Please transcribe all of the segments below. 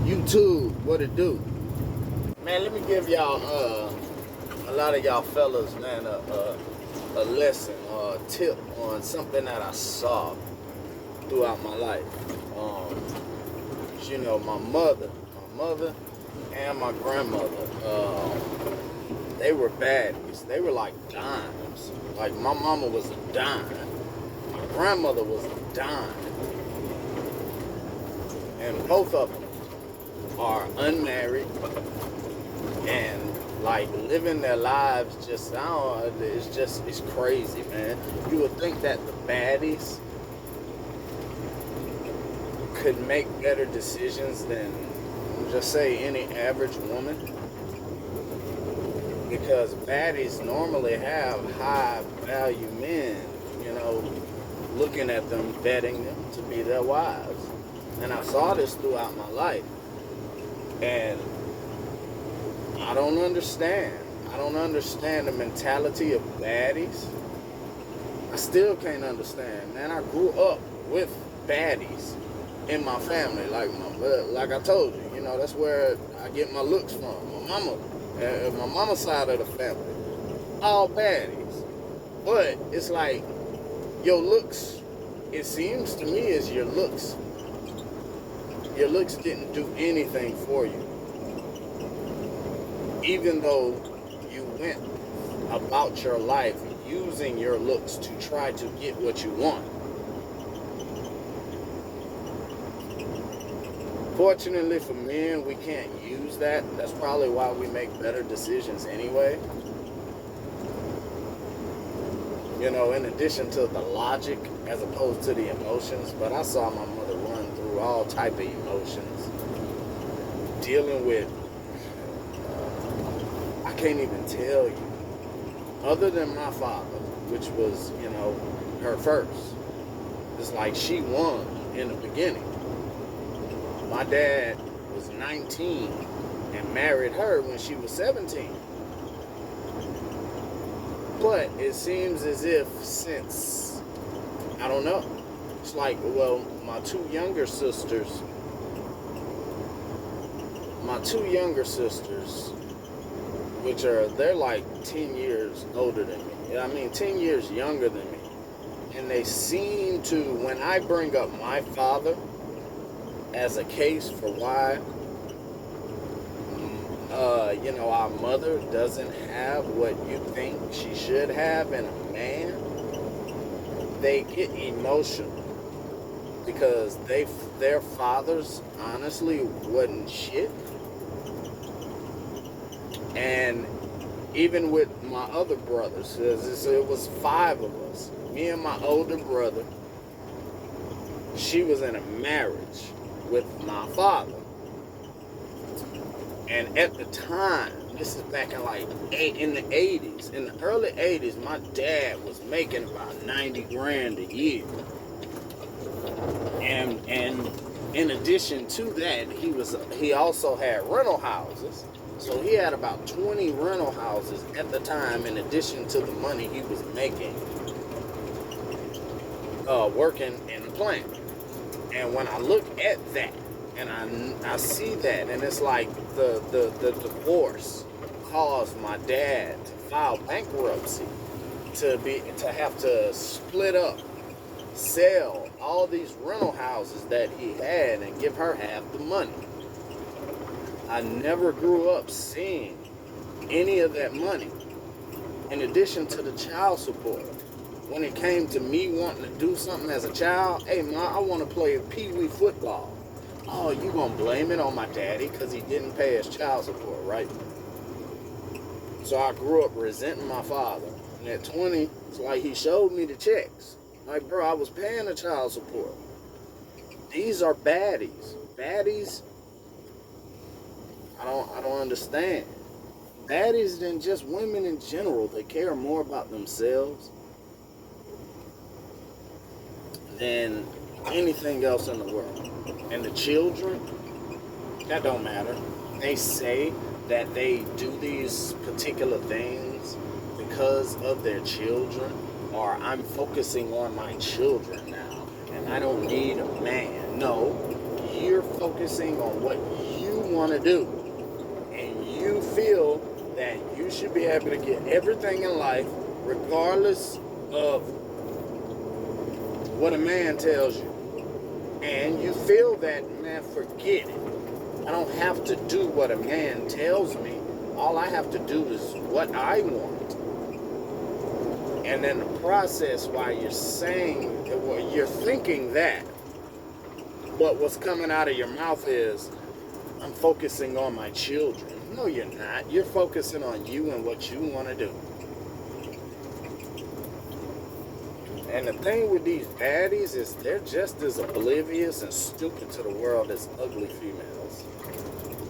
YouTube, what it do? Man, let me give y'all, a lot of y'all fellas, man, a lesson or a tip on something that I saw throughout my life. You know, my mother and my grandmother, they were baddies. They were like dimes. Like my mama was a dime. My grandmother was a dime. And both of them are unmarried and like living their lives just now. It's crazy, man. You would think that the baddies could make better decisions than just say any average woman, because baddies normally have high value men, you know, looking at them, vetting them to be their wives. And I saw this throughout my life. And I don't understand. I don't understand the mentality of baddies. I still can't understand, man. I grew up with baddies in my family, like I told you, you know, that's where I get my looks from. My mama's side of the family, all baddies. But it's like your looks, it seems to me as your looks didn't do anything for you, even though you went about your life using your looks to try to get what you want. Fortunately for men, we can't use that. That's probably why we make better decisions anyway. You know, in addition to the logic as opposed to the emotions. But I saw my mother run through all type of emotions, dealing with, I can't even tell you, other than my father, which was, you know, her first. It's like she won in the beginning. My dad was 19 and married her when she was 17. But it seems as if since, I don't know, it's like, well, my two younger sisters, which they're like 10 years older than me. I mean, 10 years younger than me. And they seem to, when I bring up my father as a case for why, you know, our mother doesn't have what you think she should have in a man, they get emotional because their fathers honestly wasn't shit. And even with my other brothers, it was 5 of us, me and my older brother, she was in a marriage with my father. And at the time, this is back in the 80s, in the early 80s, my dad was making about 90 grand a year. And in addition to that, he also had rental houses. So he had about 20 rental houses at the time, in addition to the money he was making working in the plant. And when I look at that, and I see that, and it's like the divorce caused my dad to file bankruptcy, to have to split up, sell all these rental houses that he had and give her half the money. I never grew up seeing any of that money, in addition to the child support. When it came to me wanting to do something as a child, hey, Ma, I want to play pee-wee football. Oh, you gonna blame it on my daddy because he didn't pay his child support, right? So I grew up resenting my father. And at 20, it's like he showed me the checks. Like, bro, I was paying the child support. These are baddies. Baddies, I don't understand. Baddies than just women in general. They care more about themselves than anything else in the world. And the children, that don't matter. They say that they do these particular things because of their children, or I'm focusing on my children now, and I don't need a man. No, you're focusing on what you want to do, and you feel that you should be able to get everything in life regardless of what a man tells you, and you feel that, man, forget it. I don't have to do what a man tells me. All I have to do is what I want. And then the process, while you're saying, you're thinking that, but what's coming out of your mouth is, I'm focusing on my children. No, you're not. You're focusing on you and what you want to do. And the thing with these baddies is they're just as oblivious and stupid to the world as ugly females.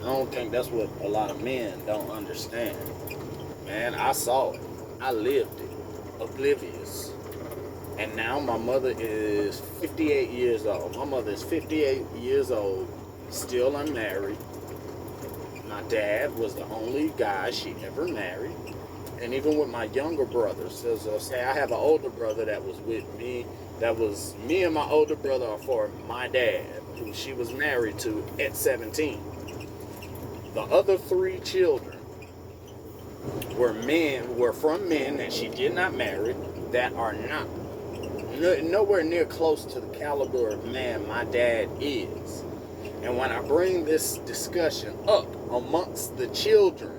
I don't think that's what a lot of men don't understand. Man, I saw it. I lived it. Oblivious. And now my mother is 58 years old. My mother is 58 years old, still unmarried. My dad was the only guy she ever married. And even with my younger brothers, say I have an older brother that was with me, me and my older brother are for my dad, who she was married to at 17. The other 3 children were from men that she did not marry, that are not nowhere near close to the caliber of man my dad is. And when I bring this discussion up amongst the children,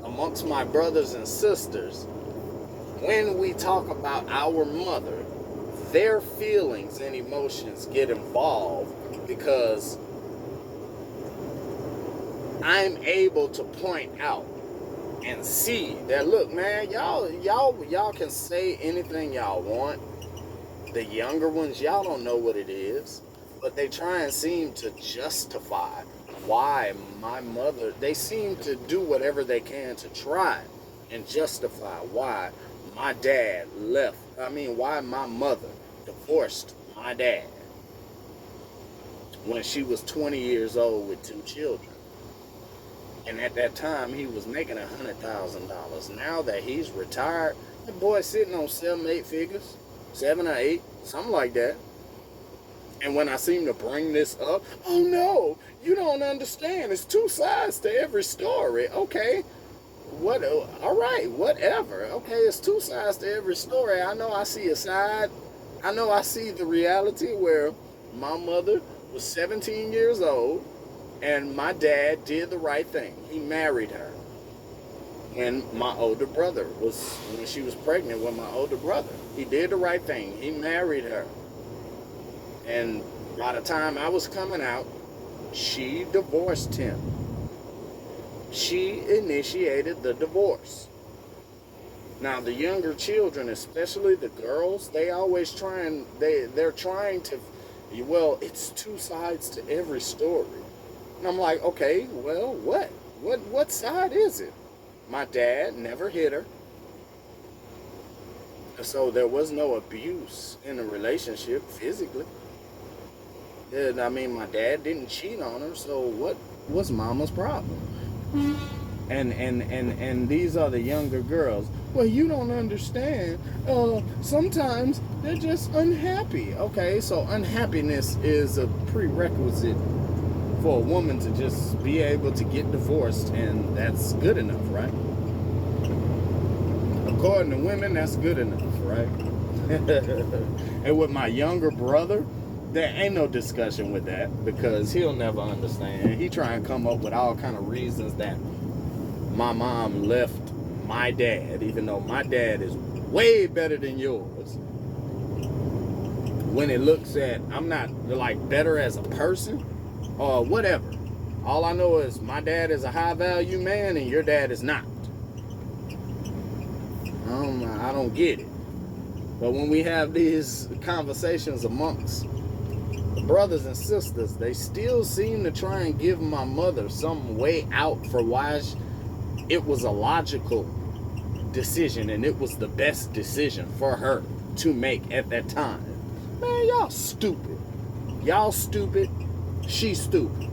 amongst my brothers and sisters, when we talk about our mother, their feelings and emotions get involved, because I'm able to point out and see that, look, man, y'all can say anything y'all want. The younger ones, y'all don't know what it is, but they try and seem to justify why my mother, they seem to do whatever they can to try and justify why my dad why my mother divorced my dad when she was 20 years old with 2 children. And at that time, he was making $100,000. Now that he's retired, the boy's sitting on 7, 8 figures, 7 or 8, something like that. And when I seem to bring this up, oh no, you don't understand. It's 2 sides to every story. Okay, all right, whatever. Okay, it's 2 sides to every story. I know I see a side. I know I see the reality where my mother was 17 years old and my dad did the right thing. He married her. And my older brother when she was pregnant with my older brother, he did the right thing. He married her. And by the time I was coming out, she divorced him. She initiated the divorce. Now, the younger children, especially the girls, they're trying to, well, it's 2 sides to every story. And I'm like, okay, well, what side is it? My dad never hit her. So there was no abuse in the relationship physically. And I mean, my dad didn't cheat on her, so what was mama's problem? And these are the younger girls. Well, you don't understand. Sometimes they're just unhappy. Okay, so unhappiness is a prerequisite for a woman to just be able to get divorced, and that's good enough, right? According to women, that's good enough, right? And with my younger brother, there ain't no discussion with that, because he'll never understand. He try and come up with all kind of reasons that my mom left my dad, even though my dad is way better than yours. When it looks at, I'm not like better as a person or whatever. All I know is my dad is a high value man and your dad is not. I don't get it. But when we have these conversations amongst the brothers and sisters, they still seem to try and give my mother some way out for why it was a logical decision and it was the best decision for her to make at that time. Man, y'all stupid. Y'all stupid. She's stupid.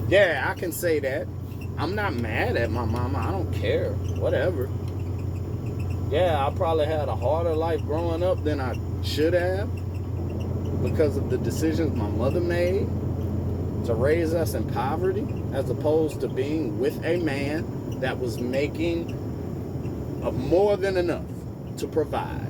Yeah, I can say that. I'm not mad at my mama. I don't care. Whatever. Yeah, I probably had a harder life growing up than I should have. because of the decisions my mother made to raise us in poverty, as opposed to being with a man that was making more than enough to provide.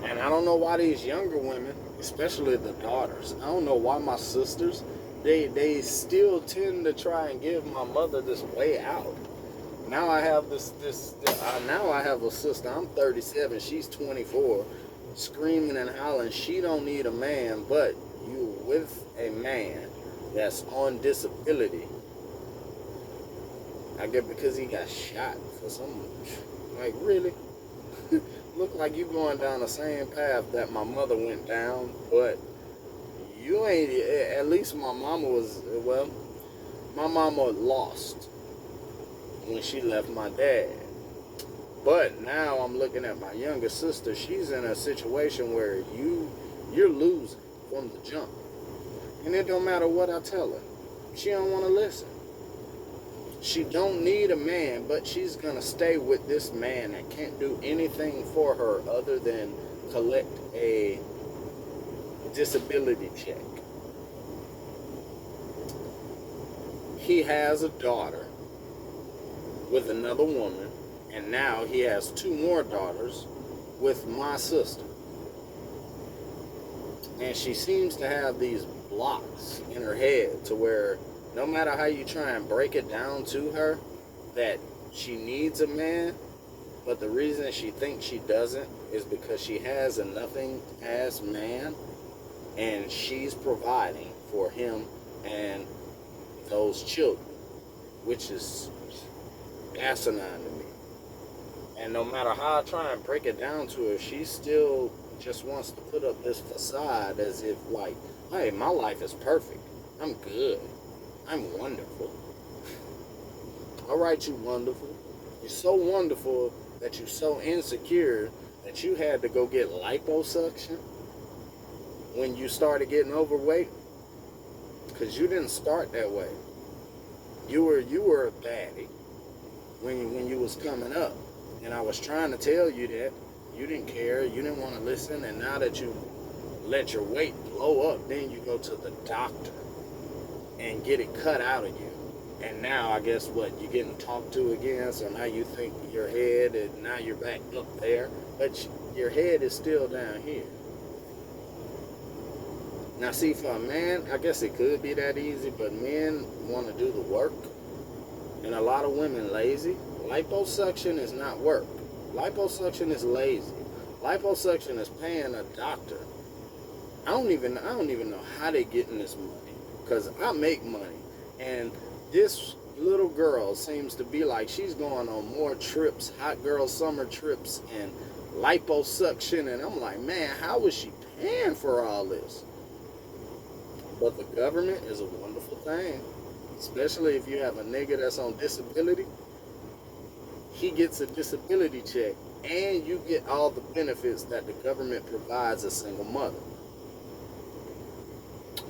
And I don't know why these younger women, especially the daughters, I don't know why my sisters, they still tend to try and give my mother this way out. Now I have now I have a sister. I'm 37. She's 24, screaming and hollering. She don't need a man, but you with a man that's on disability. I guess because he got shot for some. Like, really? Look like you going down the same path that my mother went down, but you ain't. At least my mama was. Well, my mama lost when she left my dad. But now I'm looking at my younger sister. She's in a situation where you're losing from the jump, and it don't matter what I tell her. She don't want to listen. She don't need a man, but she's gonna stay with this man that can't do anything for her other than collect a disability check. He has a daughter with another woman, and now he has 2 more daughters with my sister. And she seems to have these blocks in her head to where no matter how you try and break it down to her that she needs a man, but the reason she thinks she doesn't is because she has a nothing-ass man, and she's providing for him and those children, which is asinine to me. And no matter how I try and break it down to her, she still just wants to put up this facade as if, like, hey, my life is perfect. I'm good. I'm wonderful. All right, you wonderful. You're so wonderful that you're so insecure that you had to go get liposuction when you started getting overweight, because you didn't start that way. You were a baddie when you was coming up, and I was trying to tell you that you didn't care, you didn't want to listen, and now that you let your weight blow up, then you go to the doctor and get it cut out of you. And now I guess what, you're getting talked to again, so now you think your head, and now you're back up there, but your head is still down here. Now see, for a man, I guess it could be that easy, but men want to do the work, and a lot of women lazy. Liposuction is not work. Liposuction is lazy. Liposuction is paying a doctor. I don't even know how they getting this money, because I make money, and this little girl seems to be like she's going on more trips, hot girl summer trips, and liposuction, and I'm like, man, how is she paying for all this? But the government is a wonderful thing, especially if you have a nigga that's on disability. He gets a disability check, and you get all the benefits that the government provides a single mother.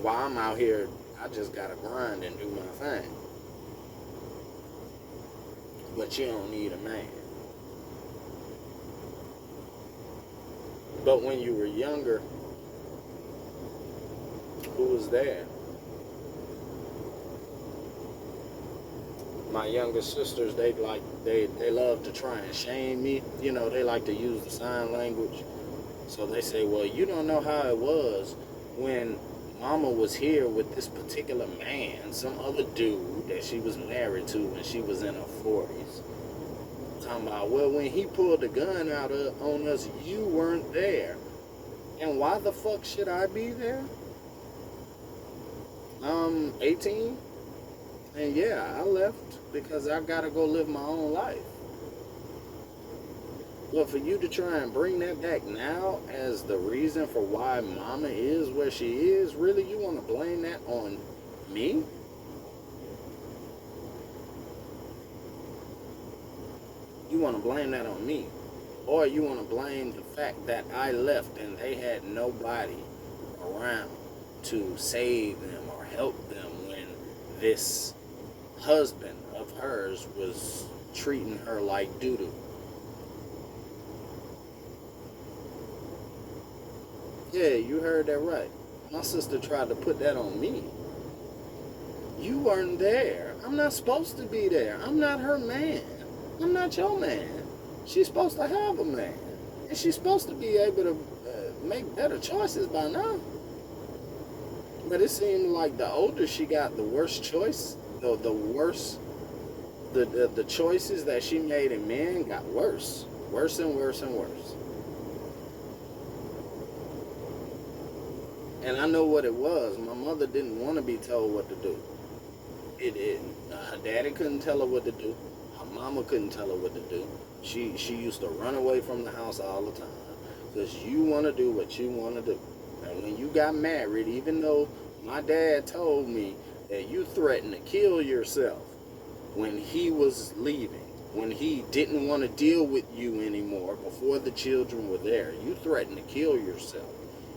While I'm out here, I just gotta grind and do my thing. But you don't need a man. But when you were younger, who was there? My younger sisters, they love to try and shame me. You know, they like to use the sign language. So they say, well, you don't know how it was when mama was here with this particular man, some other dude that she was married to when she was in her 40s. Talking about, well, when he pulled the gun out on us, you weren't there. And why the fuck should I be there? I'm 18, and yeah, I left because I gotta go live my own life. But for you to try and bring that back now as the reason for why mama is where she is, really, you want to blame that on me? You want to blame that on me? Or you want to blame the fact that I left and they had nobody around to save them or help them when this husband of hers was treating her like doo-doo? Yeah, you heard that right. My sister tried to put that on me. You weren't there. I'm not supposed to be there. I'm not her man. I'm not your man. She's supposed to have a man. And she's supposed to be able to make better choices by now. But it seemed like the older she got, the worse choice, the worse, the choices that she made in men got worse. Worse and worse and worse. And I know what it was. My mother didn't want to be told what to do. Her daddy couldn't tell her what to do. Her mama couldn't tell her what to do. She used to run away from the house all the time because you want to do what you want to do. And when you got married, even though my dad told me that you threatened to kill yourself when he was leaving, when he didn't want to deal with you anymore before the children were there, you threatened to kill yourself.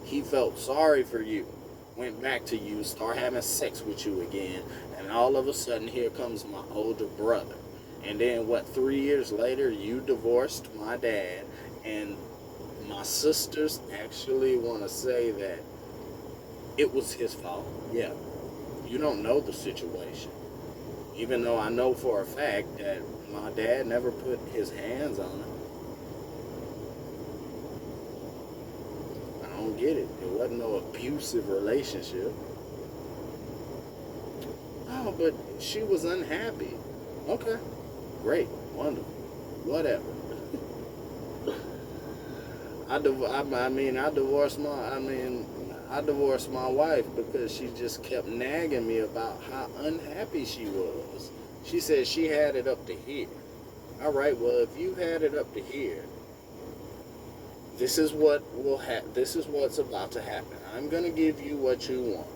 He felt sorry for you, went back to you, started having sex with you again, and all of a sudden here comes my older brother. And then 3 years later, you divorced my dad, and my sisters actually want to say that it was his fault. Yeah, you don't know the situation. Even though I know for a fact that my dad never put his hands on her. I don't get it. It wasn't no abusive relationship. Oh, but she was unhappy. Okay, great, wonderful, whatever. I divorced my wife because she just kept nagging me about how unhappy she was. She said she had it up to here. All right, well, if you had it up to here, this is what will happen. This is what's about to happen. I'm gonna give you what you want.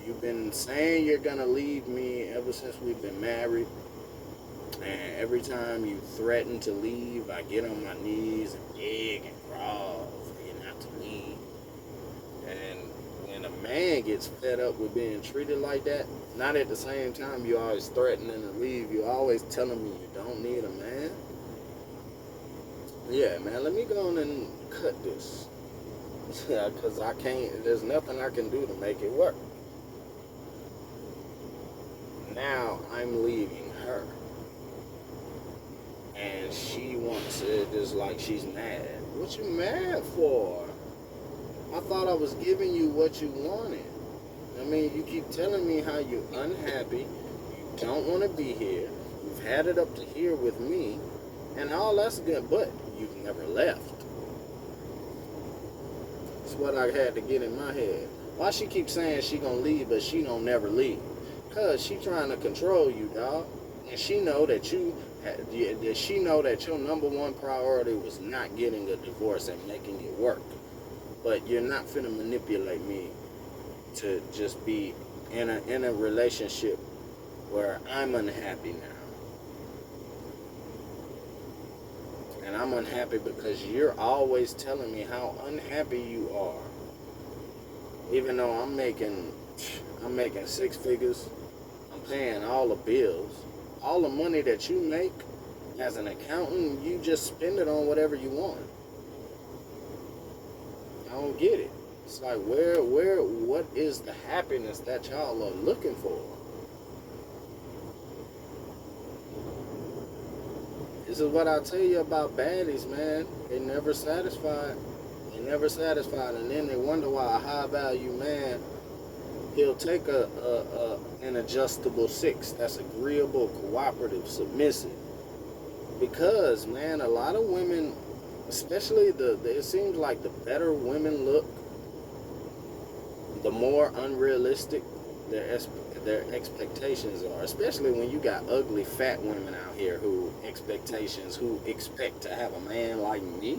You've been saying you're gonna leave me ever since we've been married. And every time you threaten to leave, I get on my knees and beg and crawl for you not to leave. And when a man gets fed up with being treated like that, not at the same time you always threatening to leave, you always telling me you don't need a man. Yeah, man, let me go on and cut this. Yeah, because I can't, there's nothing I can do to make it work. Now I'm leaving her. And she wants it just like she's mad. What you mad for? I thought I was giving you what you wanted. I mean, you keep telling me how you're unhappy, you don't want to be here, you've had it up to here with me, and all that's good, but you've never left. That's what I had to get in my head. Why she keep saying she gonna leave, but she don't never leave? Cause she trying to control you, dog. And she know that she know that your number one priority was not getting a divorce and making it work. But you're not finna manipulate me to just be in a relationship where I'm unhappy now. And I'm unhappy because you're always telling me how unhappy you are. Even though I'm making 6 figures, I'm paying all the bills. All the money that you make as an accountant, you just spend it on whatever you want. I don't get it. It's like, what is the happiness that y'all are looking for? This is what I tell you about baddies, man. They never satisfied. They never satisfied, and then they wonder why a high value man, he'll take an adjustable 6 that's agreeable, cooperative, submissive. Because, man, a lot of women, especially it seems like the better women look, the more unrealistic their expectations are. Especially when you got ugly fat women out here who expect to have a man like me.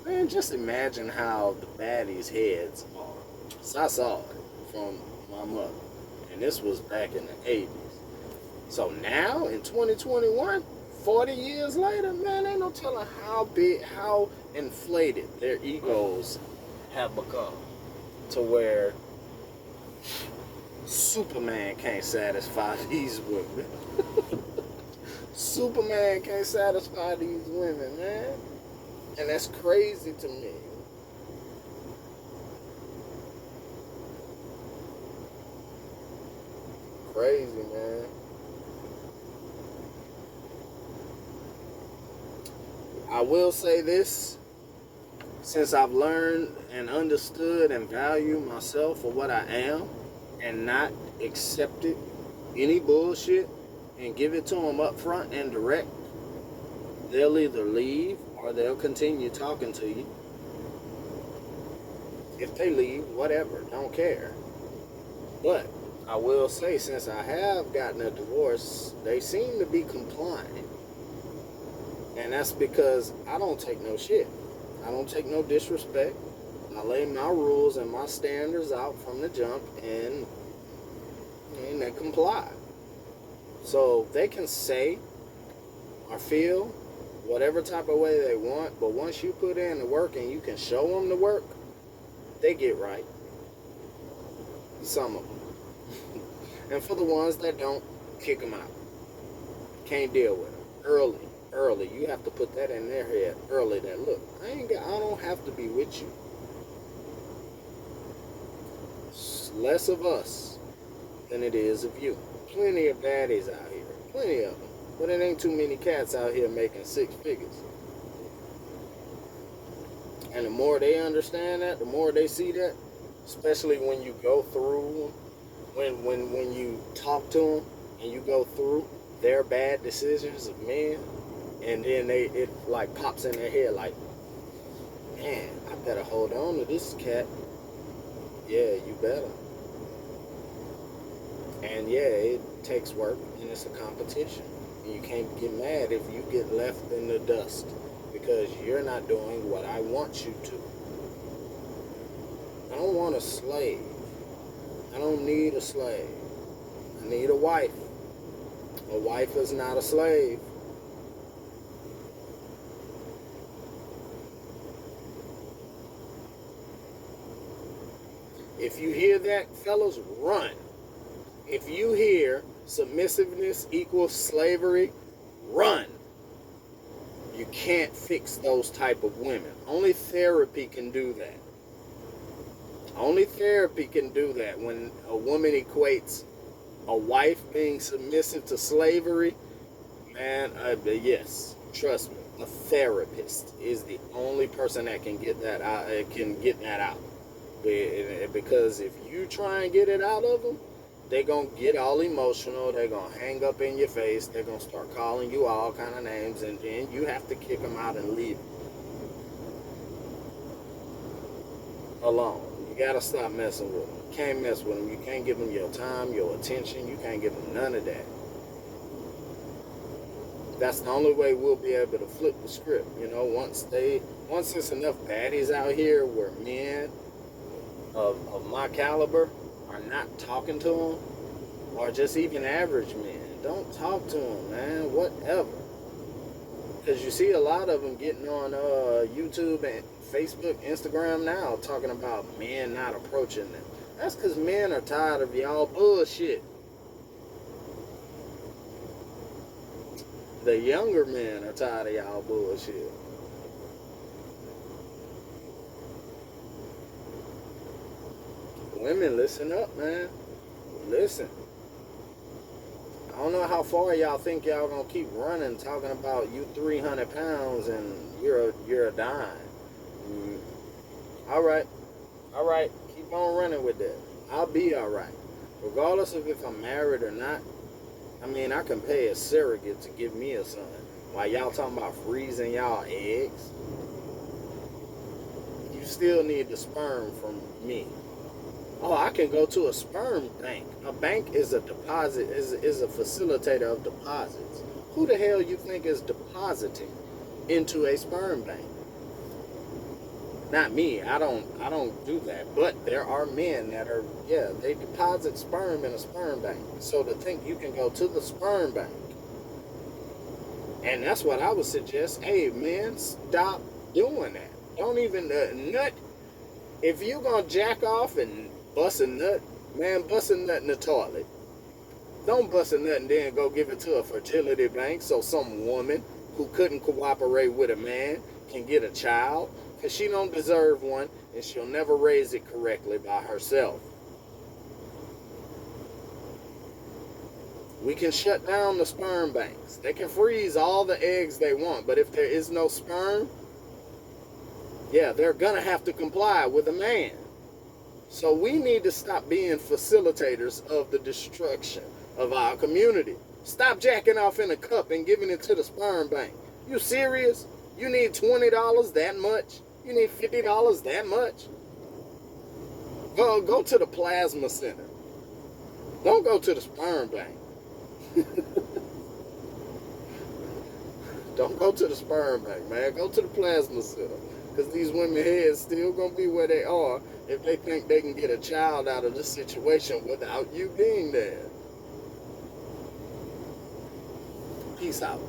Man, just imagine how the baddies' heads are. So I saw it from my mother, and this was back in the 80s. So now in 2021, 40 years later, man, ain't no telling how inflated their egos have become, to where Superman can't satisfy these women. Superman can't satisfy these women, man. And that's crazy to me. Crazy, man. I will say this, since I've learned and understood and value myself for what I am and not accepted any bullshit and give it to them up front and direct, they'll either leave or they'll continue talking to you. If they leave, whatever, don't care. But I will say, since I have gotten a divorce, they seem to be complying. And that's because I don't take no shit. I don't take no disrespect. I lay my rules and my standards out from the jump, and they comply. So they can say or feel whatever type of way they want, but once you put in the work and you can show them the work, they get right. Some of them. And for the ones that don't, kick them out. Can't deal with them. Early. You have to put that in their head early. That look, I don't have to be with you. It's less of us than it is of you. Plenty of baddies out here. Plenty of them. But it ain't too many cats out here making six figures. And the more they understand that, the more they see that, especially when you go through, when you talk to them and you go through their bad decisions of men, and then it like pops in their head like, man, I better hold on to this cat. Yeah, you better. And yeah, it takes work and it's a competition. And you can't get mad if you get left in the dust because you're not doing what I want you to. I don't want a slave. I don't need a slave. I need a wife. A wife is not a slave. If you hear that, fellas, run. If you hear submissiveness equals slavery, run. You can't fix those type of women. Only therapy can do that. Only therapy can do that. When a woman equates a wife being submissive to slavery, man, yes, trust me, a therapist is the only person that can get that out. Because if you try and get it out of them, they're going to get all emotional. They're going to hang up in your face. They're going to start calling you all kind of names, and then you have to kick them out and leave alone. You got to stop messing with them. You can't mess with them. You can't give them your time, your attention. You can't give them none of that. That's the only way we'll be able to flip the script. You know, once there's enough baddies out here where men of my caliber are not talking to them, or just even average men, don't talk to them, man, whatever. Because you see a lot of them getting on YouTube and Facebook, Instagram now, talking about men not approaching them. That's because men are tired of y'all bullshit. The younger men are tired of y'all bullshit. Women, listen up, man. Listen. I don't know how far y'all think y'all gonna keep running, talking about you 300 pounds and you're a dime. All right, keep on running with that. I'll be all right, regardless of if I'm married or not. I mean, I can pay a surrogate to give me a son. While y'all talking about freezing y'all eggs, you still need the sperm from me. Oh, I can go to a sperm bank. A bank is a deposit, is a facilitator of deposits. Who the hell you think is depositing into a sperm bank? Not me. I don't do that. But there are men that are, yeah, they deposit sperm in a sperm bank. So to think you can go to the sperm bank. And that's what I would suggest. Hey, man, stop doing that. Don't even nut. If you gonna jack off and bust a nut, man, bust a nut in the toilet. Don't bust a nut and then go give it to a fertility bank so some woman who couldn't cooperate with a man can get a child because she don't deserve one and she'll never raise it correctly by herself. We can shut down the sperm banks. They can freeze all the eggs they want, but if there is no sperm, yeah, they're gonna have to comply with a man. So we need to stop being facilitators of the destruction of our community. Stop jacking off in a cup and giving it to the sperm bank. You serious? You need $20 that much? You need $50 that much? Go to the plasma center. Don't go to the sperm bank. Don't go to the sperm bank, man. Go to the plasma center. Because these women heads still going to be where they are if they think they can get a child out of this situation without you being there. Peace out.